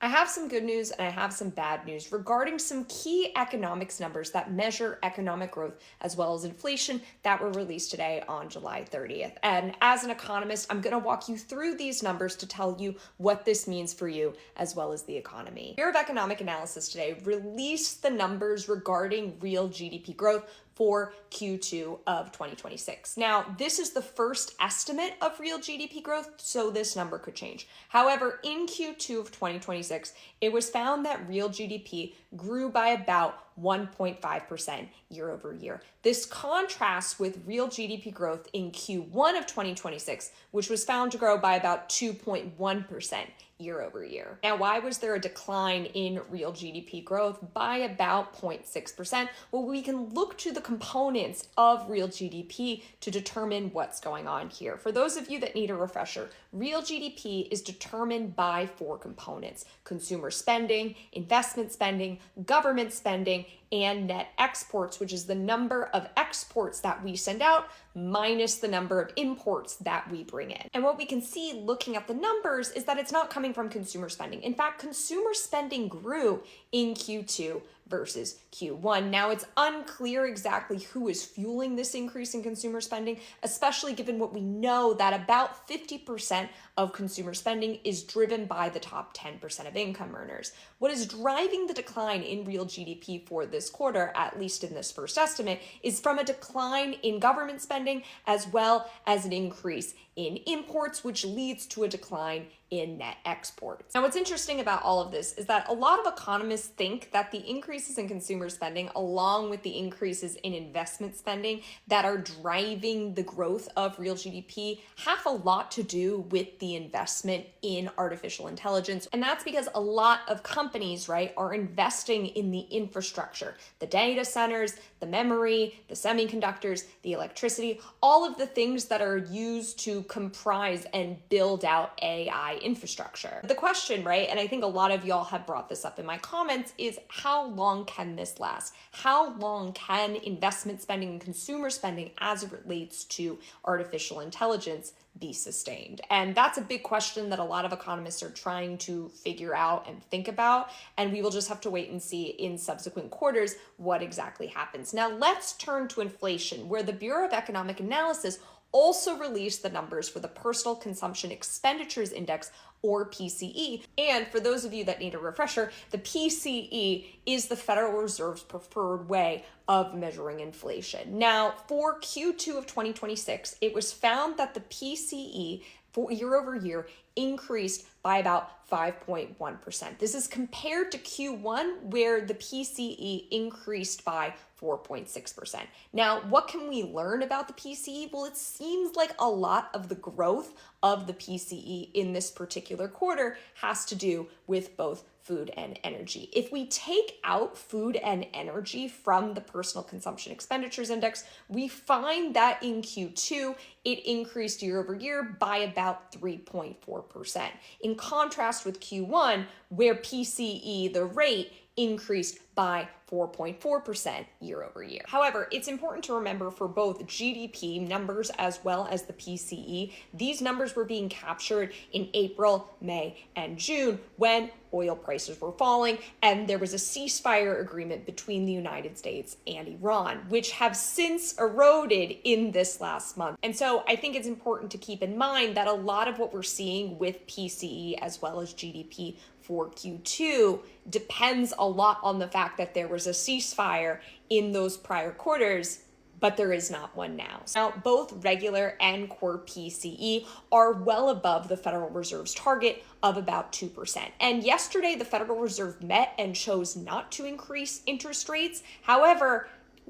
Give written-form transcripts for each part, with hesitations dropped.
have some good news and I have some bad news regarding some key economics numbers that measure economic growth as well as inflation that were released today on July 30th. And as an economist, I'm going to walk you through these numbers to tell you what this means for you as well as the economy. Bureau of Economic Analysis today released the numbers regarding real GDP growth for Q2 of 2026. Now, this is the first estimate of real GDP growth, so this number could change. However, in Q2 of 2026, it was found that real GDP grew by about 1.5% year over year. This contrasts with real GDP growth in Q1 of 2026, which was found to grow by about 2.1% year over year. Now, why was there a decline in real GDP growth by about 0.6%? Well, we can look to the components of real GDP to determine what's going on here. For those of you that need a refresher, real GDP is determined by four components: consumer spending, investment spending, government spending, and net exports, which is the number of exports that we send out minus the number of imports that we bring in. And what we can see looking at the numbers is that it's not coming from consumer spending. In fact, consumer spending grew in Q2 versus Q1. Now, it's unclear exactly who is fueling this increase in consumer spending, especially given what we know that about 50% of consumer spending is driven by the top 10% of income earners. What is driving the decline in real GDP for this quarter, at least in this first estimate, is from a decline in government spending as well as an increase in imports, which leads to a decline in net exports. Now, what's interesting about all of this is that a lot of economists think that the increases in consumer spending, along with the increases in investment spending that are driving the growth of real GDP, have a lot to do with the investment in artificial intelligence. And that's because a lot of companies, right, are investing in the infrastructure, the data centers, the memory, the semiconductors, the electricity, all of the things that are used to comprise and build out AI infrastructure. The question, right, and I think a lot of y'all have brought this up in my comments, is how long can this last? How long can investment spending and consumer spending as it relates to artificial intelligence be sustained? And that's a big question that a lot of economists are trying to figure out and think about, and we will just have to wait and see in subsequent quarters what exactly happens. Now, let's turn to inflation, where the Bureau of Economic Analysis also released the numbers for the Personal Consumption Expenditures Index, or PCE. And for those of you that need a refresher, the PCE is the Federal Reserve's preferred way of measuring inflation. Now, for Q2 of 2026, it was found that the PCE for year over year increased by about 5.1%. This is compared to Q1, where the PCE increased by 4.6%. Now, what can we learn about the PCE? Well, it seems like a lot of the growth of the PCE in this particular quarter has to do with both food and energy. If we take out food and energy from the Personal Consumption Expenditures Index, we find that in Q2, it increased year over year by about 3.4%. In contrast with Q1, where PCE, the rate, increased by 4.4% year over year. However, it's important to remember for both GDP numbers as well as the PCE, these numbers were being captured in April, May, and June when oil prices were falling and there was a ceasefire agreement between the United States and Iran, which have since eroded in this last month. And so I think it's important to keep in mind that a lot of what we're seeing with PCE as well as GDP for Q2 depends a lot on the fact that there was a ceasefire in those prior quarters, but there is not one now. Now, both regular and core PCE are well above the Federal Reserve's target of about 2%. And yesterday, the Federal Reserve met and chose not to increase interest rates. However,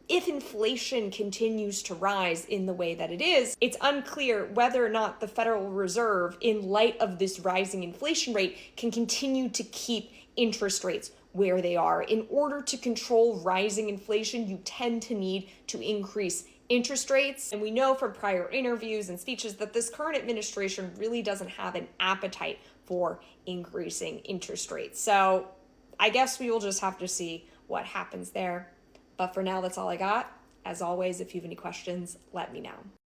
if inflation continues to rise in the way that it is, it's unclear whether or not the Federal Reserve, in light of this rising inflation rate, can continue to keep interest rates where they are. In order to control rising inflation, you tend to need to increase interest rates. And we know from prior interviews and speeches that this current administration really doesn't have an appetite for increasing interest rates. So I guess we will just have to see what happens there. But for now, that's all I got. As always, if you have any questions, let me know.